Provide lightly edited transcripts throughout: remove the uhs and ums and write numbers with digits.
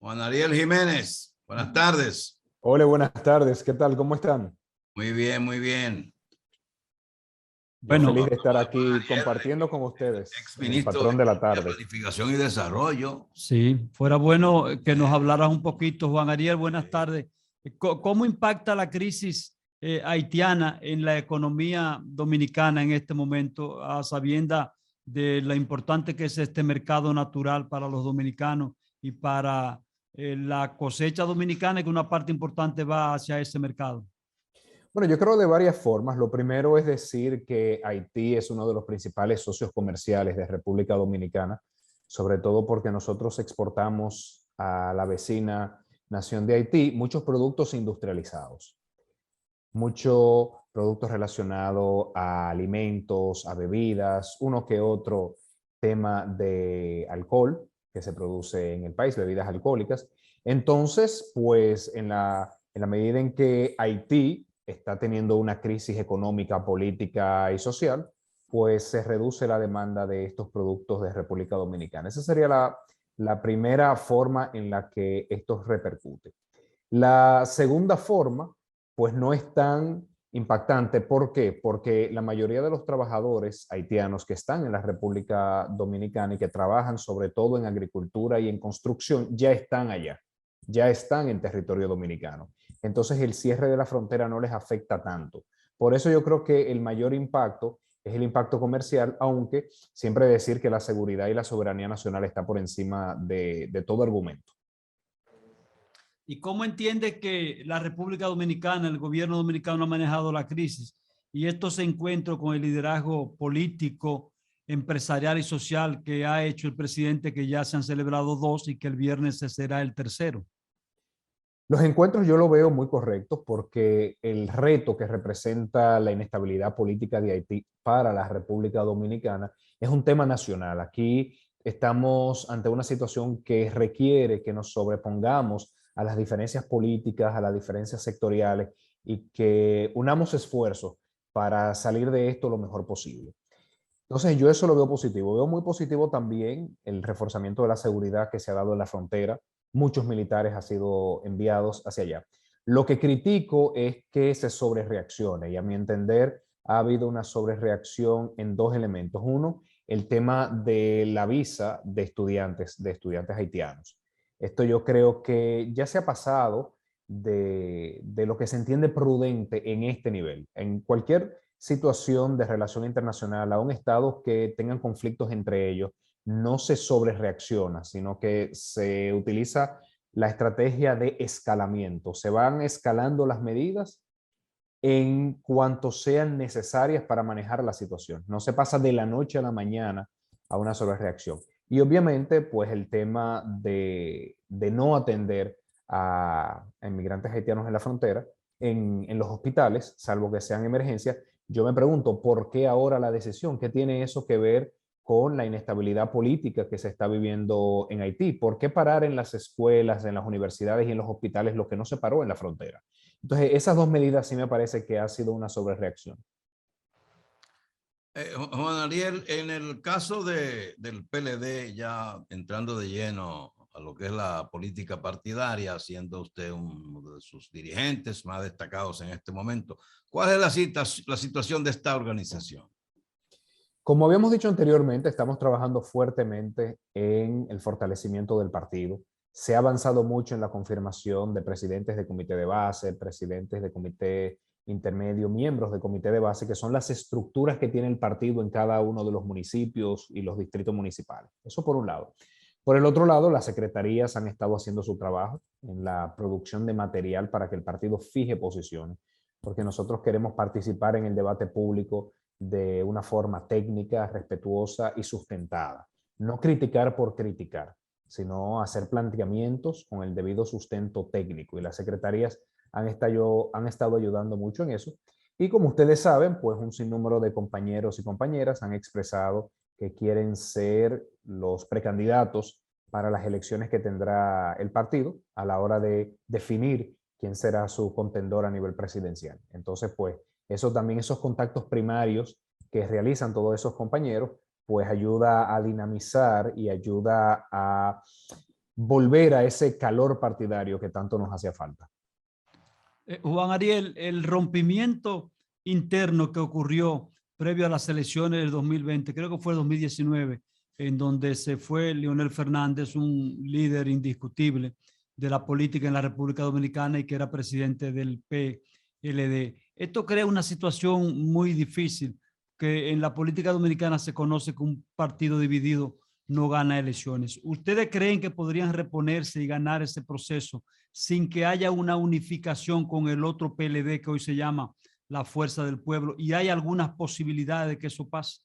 Juan Ariel Jiménez, buenas tardes. Hola, buenas tardes. ¿Qué tal? ¿Cómo están? Muy bien, muy bien. Yo Bueno, feliz de estar Juan aquí Ariel, compartiendo con ustedes ex en el ministro de patrón de la Economía, tarde. Planificación y Desarrollo. Sí, fuera bueno que nos hablaras un poquito, Juan Ariel, buenas tardes. ¿Cómo impacta la crisis haitiana en la economía dominicana en este momento, a sabiendas de lo importante que es este mercado natural para los dominicanos y para la cosecha dominicana, y que una parte importante va hacia ese mercado? Bueno, yo creo de varias formas. Lo primero es decir que Haití es uno de los principales socios comerciales de República Dominicana, sobre todo porque nosotros exportamos a la vecina nación de Haití muchos productos industrializados, muchos productos relacionados a alimentos, a bebidas, uno que otro tema de alcohol que se produce en el país, bebidas alcohólicas. Entonces, pues en la medida en que Haití está teniendo una crisis económica, política y social, pues se reduce la demanda de estos productos de República Dominicana. Esa sería la primera forma en la que esto repercute. La segunda forma, pues no es tan impactante. ¿Por qué? Porque la mayoría de los trabajadores haitianos que están en la República Dominicana y que trabajan sobre todo en agricultura y en construcción, ya están allá, ya están en territorio dominicano. Entonces el cierre de la frontera no les afecta tanto. Por eso yo creo que el mayor impacto es el impacto comercial, aunque siempre decir que la seguridad y la soberanía nacional está por encima de todo argumento. ¿Y cómo entiende que la República Dominicana, el gobierno dominicano ha manejado la crisis y estos encuentros con el liderazgo político, empresarial y social que ha hecho el presidente, que ya se han celebrado dos y que el viernes será el tercero? Los encuentros yo lo veo muy correctos porque el reto que representa la inestabilidad política de Haití para la República Dominicana es un tema nacional. Aquí estamos ante una situación que requiere que nos sobrepongamos a las diferencias políticas, a las diferencias sectoriales y que unamos esfuerzos para salir de esto lo mejor posible. Entonces yo eso lo veo positivo. Veo muy positivo también el reforzamiento de la seguridad que se ha dado en la frontera. Muchos militares han sido enviados hacia allá. Lo que critico es que se sobrereaccione y a mi entender ha habido una sobrereacción en dos elementos. Uno, el tema de la visa de estudiantes haitianos. Esto yo creo que ya se ha pasado de lo que se entiende prudente en este nivel. En cualquier situación de relación internacional, a un Estado que tengan conflictos entre ellos, no se sobrereacciona, sino que se utiliza la estrategia de escalamiento. Se van escalando las medidas en cuanto sean necesarias para manejar la situación. No se pasa de la noche a la mañana a una sobrereacción. Y obviamente, pues el tema de no atender a inmigrantes haitianos en la frontera, en los hospitales, salvo que sean emergencias, yo me pregunto, ¿por qué ahora la decisión? ¿Qué tiene eso que ver con la inestabilidad política que se está viviendo en Haití? ¿Por qué parar en las escuelas, en las universidades y en los hospitales lo que no se paró en la frontera? Entonces, esas dos medidas sí me parece que ha sido una sobrereacción. Juan Ariel, en el caso del PLD, ya entrando de lleno a lo que es la política partidaria, siendo usted uno de sus dirigentes más destacados en este momento, ¿cuál es la situación de esta organización? Como habíamos dicho anteriormente, estamos trabajando fuertemente en el fortalecimiento del partido. Se ha avanzado mucho en la confirmación de presidentes de comité de base, presidentes de comité intermedio, miembros de comité de base, que son las estructuras que tiene el partido en cada uno de los municipios y los distritos municipales. Eso por un lado. Por el otro lado, las secretarías han estado haciendo su trabajo en la producción de material para que el partido fije posiciones, porque nosotros queremos participar en el debate público de una forma técnica, respetuosa y sustentada. No criticar por criticar, sino hacer planteamientos con el debido sustento técnico. Y las secretarías han estado ayudando mucho en eso. Y como ustedes saben, pues un sinnúmero de compañeros y compañeras han expresado que quieren ser los precandidatos para las elecciones que tendrá el partido a la hora de definir quién será su contendor a nivel presidencial. Entonces, pues, eso también, esos contactos primarios que realizan todos esos compañeros, pues ayuda a dinamizar y ayuda a volver a ese calor partidario que tanto nos hacía falta. Juan Ariel, el rompimiento interno que ocurrió previo a las elecciones del 2020, creo que fue el 2019, en donde se fue Leonel Fernández, un líder indiscutible de la política en la República Dominicana y que era presidente del PLD. Esto crea una situación muy difícil, que en la política dominicana se conoce que un partido dividido no gana elecciones. ¿Ustedes creen que podrían reponerse y ganar ese proceso sin que haya una unificación con el otro PLD que hoy se llama la Fuerza del Pueblo? ¿Y hay algunas posibilidades de que eso pase?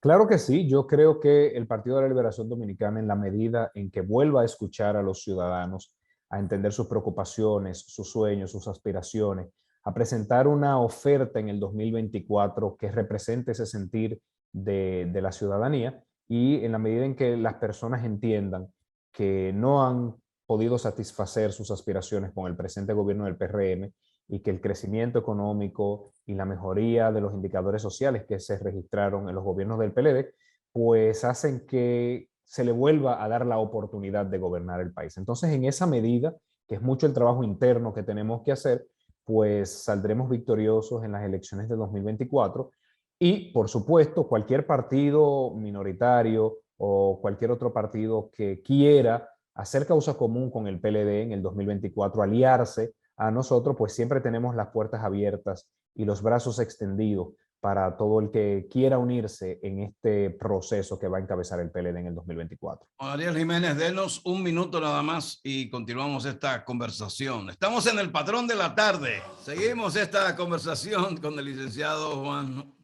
Claro que sí, yo creo que el Partido de la Liberación Dominicana, en la medida en que vuelva a escuchar a los ciudadanos, a entender sus preocupaciones, sus sueños, sus aspiraciones, a presentar una oferta en el 2024 que represente ese sentir de la ciudadanía, y en la medida en que las personas entiendan que no han podido satisfacer sus aspiraciones con el presente gobierno del PRM, y que el crecimiento económico y la mejoría de los indicadores sociales que se registraron en los gobiernos del PLD, pues hacen que se le vuelva a dar la oportunidad de gobernar el país. Entonces, en esa medida, que es mucho el trabajo interno que tenemos que hacer, pues saldremos victoriosos en las elecciones de 2024. Y, por supuesto, cualquier partido minoritario o cualquier otro partido que quiera hacer causa común con el PLD en el 2024, aliarse a nosotros, pues siempre tenemos las puertas abiertas y los brazos extendidos para todo el que quiera unirse en este proceso que va a encabezar el PLD en el 2024. Ariel Jiménez, denos un minuto nada más y continuamos esta conversación. Estamos en el Patrón de la Tarde. Seguimos esta conversación con el licenciado Juan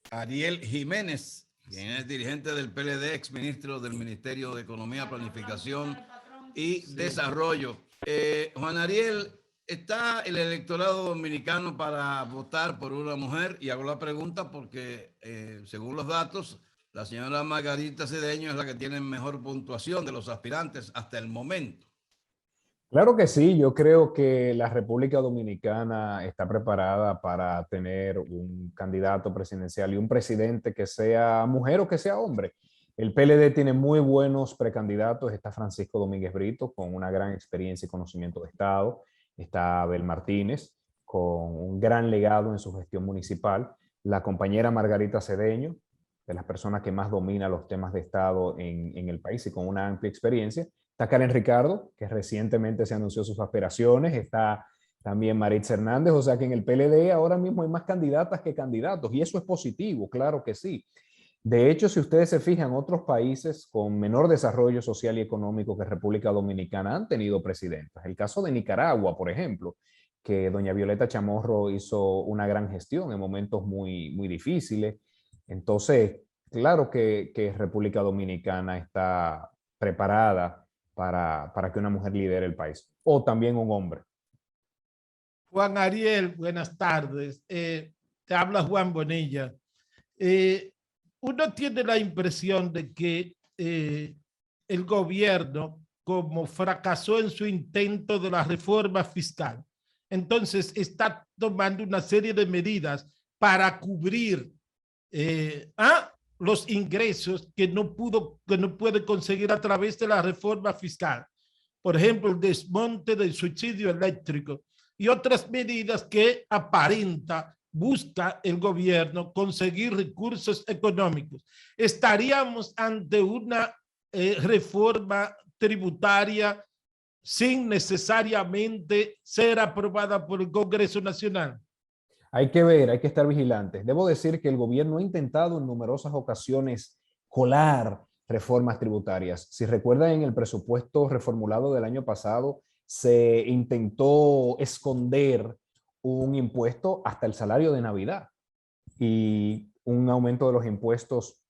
Ariel Jiménez, quien es dirigente del PLD, exministro del Ministerio de Economía, Planificación y Desarrollo. Juan Ariel, ¿está el electorado dominicano para votar por una mujer? Y hago la pregunta porque, según los datos, la señora Margarita Cedeño es la que tiene mejor puntuación de los aspirantes hasta el momento. Claro que sí, yo creo que la República Dominicana está preparada para tener un candidato presidencial y un presidente que sea mujer o que sea hombre. El PLD tiene muy buenos precandidatos. Está Francisco Domínguez Brito, con una gran experiencia y conocimiento de Estado. Está Abel Martínez, con un gran legado en su gestión municipal. La compañera Margarita Cedeño, de las personas que más domina los temas de Estado en el país y con una amplia experiencia. Está Karen Ricardo, que recientemente se anunció sus aspiraciones. Está también Maritza Hernández. O sea que en el PLD ahora mismo hay más candidatas que candidatos, y eso es positivo, claro que sí. De hecho, si ustedes se fijan, otros países con menor desarrollo social y económico que República Dominicana han tenido presidentas. El caso de Nicaragua, por ejemplo, que doña Violeta Chamorro hizo una gran gestión en momentos muy, muy difíciles. Entonces, claro que República Dominicana está preparada para que una mujer lidere el país, o también un hombre. Juan Ariel, buenas tardes. Te habla Juan Bonilla. Uno tiene la impresión de que el gobierno, como fracasó en su intento de la reforma fiscal, entonces está tomando una serie de medidas para cubrir los ingresos que no puede conseguir a través de la reforma fiscal. Por ejemplo, el desmonte del subsidio eléctrico y otras medidas que busca el gobierno conseguir recursos económicos. ¿Estaríamos ante una reforma tributaria sin necesariamente ser aprobada por el Congreso Nacional? Hay que ver, hay que estar vigilantes. Debo decir que el gobierno ha intentado en numerosas ocasiones colar reformas tributarias. Si recuerdan, en el presupuesto reformulado del año pasado, se intentó esconder un impuesto hasta el salario de Navidad y un aumento de los impuestos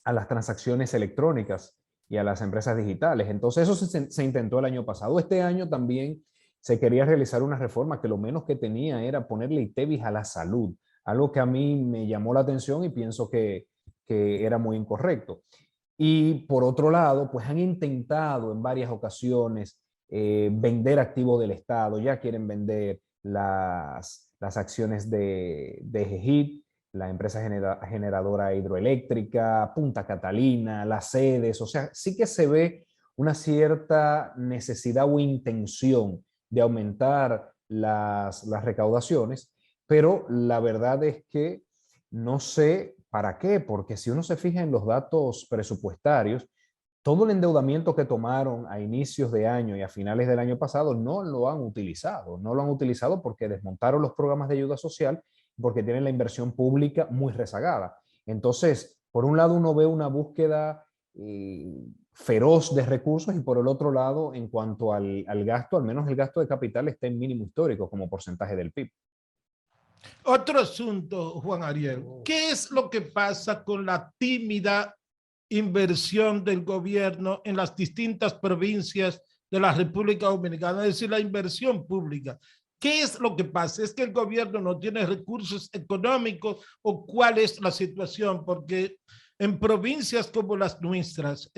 a las transacciones electrónicas y a las empresas digitales. Entonces eso se intentó el año pasado. Este año también se quería realizar una reforma que lo menos que tenía era ponerle ITEVIS a la salud, algo que a mí me llamó la atención y pienso que era muy incorrecto. Y por otro lado, pues han intentado en varias ocasiones vender activos del Estado. Ya quieren vender las acciones de GEGIP, la empresa generadora hidroeléctrica, Punta Catalina, las sedes. O sea, sí que se ve una cierta necesidad o intención de aumentar las recaudaciones, pero la verdad es que no sé para qué, porque si uno se fija en los datos presupuestarios, todo el endeudamiento que tomaron a inicios de año y a finales del año pasado no lo han utilizado. No lo han utilizado porque desmontaron los programas de ayuda social, porque tienen la inversión pública muy rezagada. Entonces, por un lado uno ve una búsqueda feroz de recursos y por el otro lado, en cuanto al gasto, al menos el gasto de capital está en mínimo histórico como porcentaje del PIB. Otro asunto, Juan Ariel, ¿qué es lo que pasa con la tímida inversión del gobierno en las distintas provincias de la República Dominicana? Es decir, la inversión pública. ¿Qué es lo que pasa? ¿Es que el gobierno no tiene recursos económicos o cuál es la situación? Porque en provincias como las nuestras,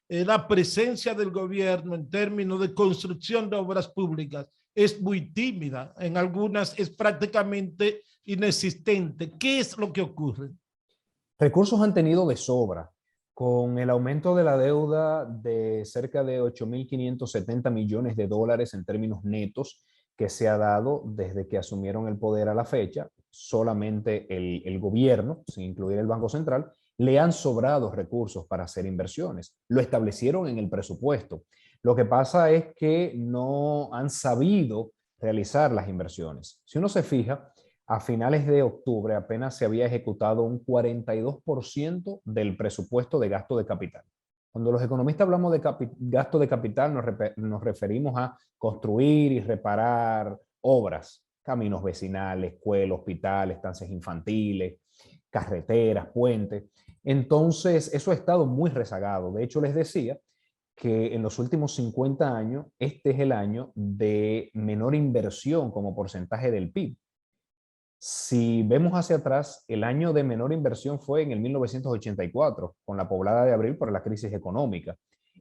la presencia del gobierno en términos de construcción de obras públicas es muy tímida. En algunas es prácticamente inexistente. ¿Qué es lo que ocurre? Recursos han tenido de sobra. Con el aumento de la deuda de cerca de 8.570 millones de dólares en términos netos que se ha dado desde que asumieron el poder a la fecha, solamente el gobierno, sin incluir el Banco Central, le han sobrado recursos para hacer inversiones. Lo establecieron en el presupuesto. Lo que pasa es que no han sabido realizar las inversiones. Si uno se fija, a finales de octubre apenas se había ejecutado un 42% del presupuesto de gasto de capital. Cuando los economistas hablamos de gasto de capital, nos referimos a construir y reparar obras, caminos vecinales, escuelas, hospitales, estancias infantiles, carreteras, puentes. Entonces, eso ha estado muy rezagado. De hecho, les decía que en los últimos 50 años, este es el año de menor inversión como porcentaje del PIB. Si vemos hacia atrás, el año de menor inversión fue en el 1984, con la poblada de abril por la crisis económica.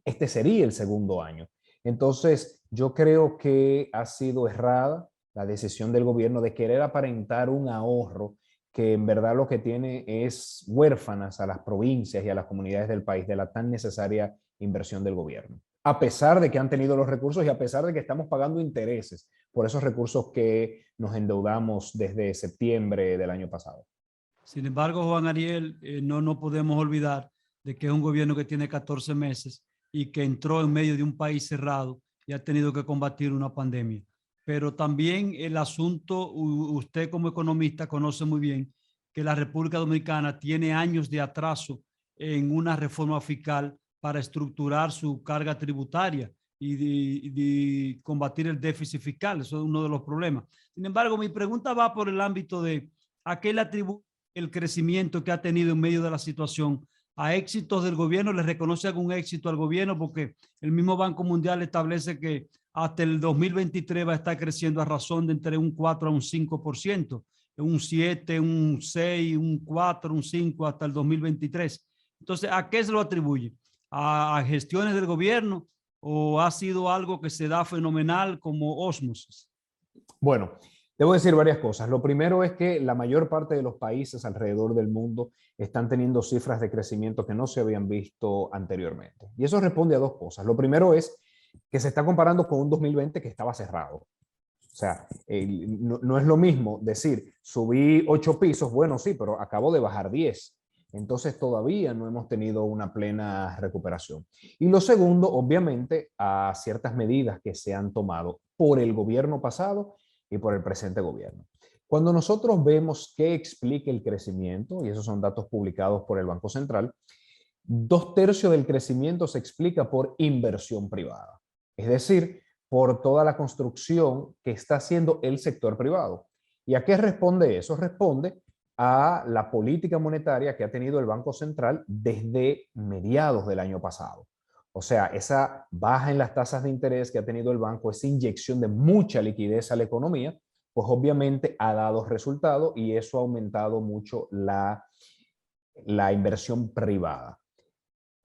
Este sería el segundo año. Entonces, yo creo que ha sido errada la decisión del gobierno de querer aparentar un ahorro que en verdad lo que tiene es huérfanas a las provincias y a las comunidades del país de la tan necesaria inversión del gobierno. A pesar de que han tenido los recursos y a pesar de que estamos pagando intereses por esos recursos que nos endeudamos desde septiembre del año pasado. Sin embargo, Juan Ariel, no podemos olvidar de que es un gobierno que tiene 14 meses y que entró en medio de un país cerrado y ha tenido que combatir una pandemia. Pero también el asunto, usted como economista conoce muy bien que la República Dominicana tiene años de atraso en una reforma fiscal para estructurar su carga tributaria y de combatir el déficit fiscal. Eso es uno de los problemas. Sin embargo, mi pregunta va por el ámbito de ¿a qué le atribuye el crecimiento que ha tenido en medio de la situación? ¿A éxitos del gobierno? ¿Le reconoce algún éxito al gobierno? Porque el mismo Banco Mundial establece que hasta el 2023 va a estar creciendo a razón de entre un 4 a un 5%, un 7, un 6, un 4, un 5 hasta el 2023. Entonces, ¿a qué se lo atribuye? ¿A gestiones del gobierno o ha sido algo que se da fenomenal como ósmosis? Bueno, debo decir varias cosas. Lo primero es que la mayor parte de los países alrededor del mundo están teniendo cifras de crecimiento que no se habían visto anteriormente. Y eso responde a dos cosas. Lo primero es que se está comparando con un 2020 que estaba cerrado. O sea, no es lo mismo decir, subí 8 pisos, bueno, sí, pero acabo de bajar 10. Entonces todavía no hemos tenido una plena recuperación. Y lo segundo, obviamente, a ciertas medidas que se han tomado por el gobierno pasado y por el presente gobierno. Cuando nosotros vemos qué explica el crecimiento, y esos son datos publicados por el Banco Central, 2/3 del crecimiento se explica por inversión privada. Es decir, por toda la construcción que está haciendo el sector privado. ¿Y a qué responde eso? Responde a la política monetaria que ha tenido el Banco Central desde mediados del año pasado. O sea, esa baja en las tasas de interés que ha tenido el banco, esa inyección de mucha liquidez a la economía, pues obviamente ha dado resultado y eso ha aumentado mucho la inversión privada.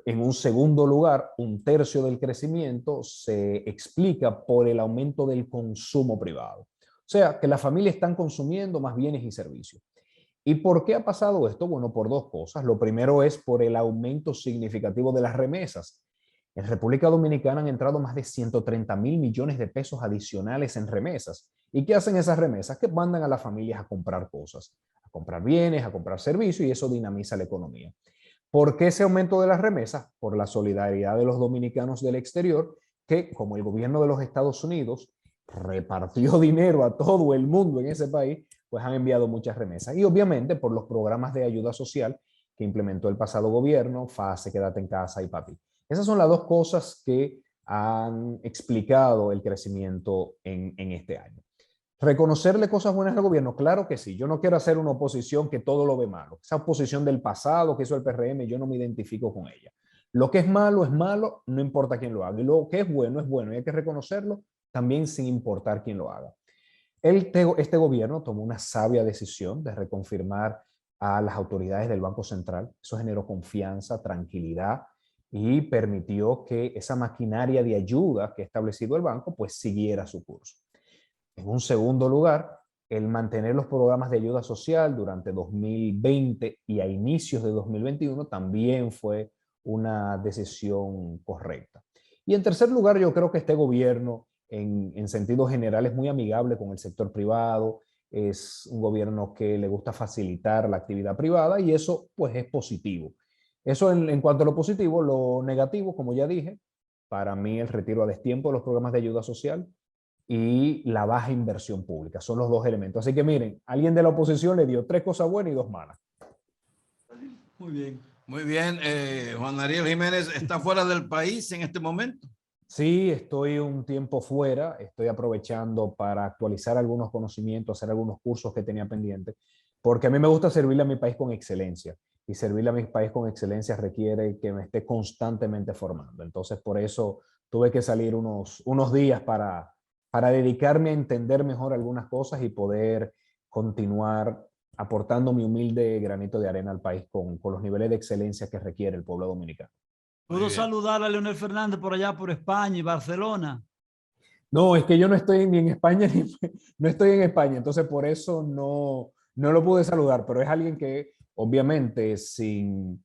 En un segundo lugar, 1/3 del crecimiento se explica por el aumento del consumo privado. O sea, que las familias están consumiendo más bienes y servicios. ¿Y por qué ha pasado esto? Bueno, por dos cosas. Lo primero es por el aumento significativo de las remesas. En República Dominicana han entrado más de 130.000 millones de pesos adicionales en remesas. ¿Y qué hacen esas remesas? Que mandan a las familias a comprar cosas, a comprar bienes, a comprar servicios, y eso dinamiza la economía. ¿Por qué ese aumento de las remesas? Por la solidaridad de los dominicanos del exterior, que como el gobierno de los Estados Unidos repartió dinero a todo el mundo en ese país, pues han enviado muchas remesas. Y obviamente por los programas de ayuda social que implementó el pasado gobierno, FASE, Quédate en Casa y PAPI. Esas son las dos cosas que han explicado el crecimiento en este año. ¿Reconocerle cosas buenas al gobierno? Claro que sí. Yo no quiero hacer una oposición que todo lo ve malo. Esa oposición del pasado que hizo el PRM, yo no me identifico con ella. Lo que es malo, no importa quién lo haga. Y lo que es bueno, y hay que reconocerlo también sin importar quién lo haga. Este gobierno tomó una sabia decisión de reconfirmar a las autoridades del Banco Central. Eso generó confianza, tranquilidad y permitió que esa maquinaria de ayuda que ha establecido el banco pues siguiera su curso. En un segundo lugar, el mantener los programas de ayuda social durante 2020 y a inicios de 2021 también fue una decisión correcta. Y en tercer lugar, yo creo que este gobierno en sentido general es muy amigable con el sector privado, es un gobierno que le gusta facilitar la actividad privada y eso pues es positivo. Eso en cuanto a lo positivo. Lo negativo, como ya dije, para mí el retiro a destiempo de los programas de ayuda social y la baja inversión pública. Son los dos elementos. Así que miren, alguien de la oposición le dio 3 cosas buenas y 2 malas. Muy bien. Muy bien. Juan Ariel Jiménez está fuera del país en este momento. Sí, estoy un tiempo fuera. Estoy aprovechando para actualizar algunos conocimientos, hacer algunos cursos que tenía pendientes, porque a mí me gusta servirle a mi país con excelencia. Y servirle a mi país con excelencia requiere que me esté constantemente formando. Entonces, por eso tuve que salir unos días para dedicarme a entender mejor algunas cosas y poder continuar aportando mi humilde granito de arena al país con los niveles de excelencia que requiere el pueblo dominicano. ¿Puedo saludar a Leonel Fernández por allá, por España y Barcelona? No, es que yo no estoy ni en España, no estoy en España, entonces por eso no lo pude saludar, pero es alguien que obviamente sin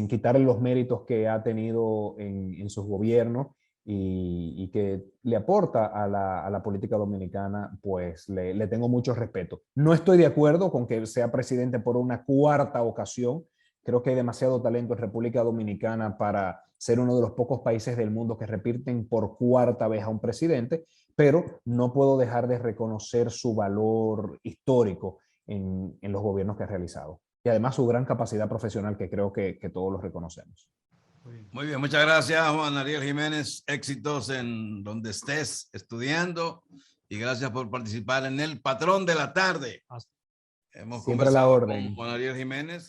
quitarle los méritos que ha tenido en sus gobiernos y que le aporta a la política dominicana, pues le tengo mucho respeto. No estoy de acuerdo con que sea presidente por una 4ª ocasión. Creo que hay demasiado talento en República Dominicana para ser uno de los pocos países del mundo que repiten por 4ª vez a un presidente, pero no puedo dejar de reconocer su valor histórico en los gobiernos que ha realizado. Y además su gran capacidad profesional, que creo que todos los reconocemos. Muy bien, muchas gracias, Juan Ariel Jiménez. Éxitos en donde estés estudiando y gracias por participar en el Patrón de la Tarde. Siempre Hemos a la conversado orden. con Juan Ariel Jiménez,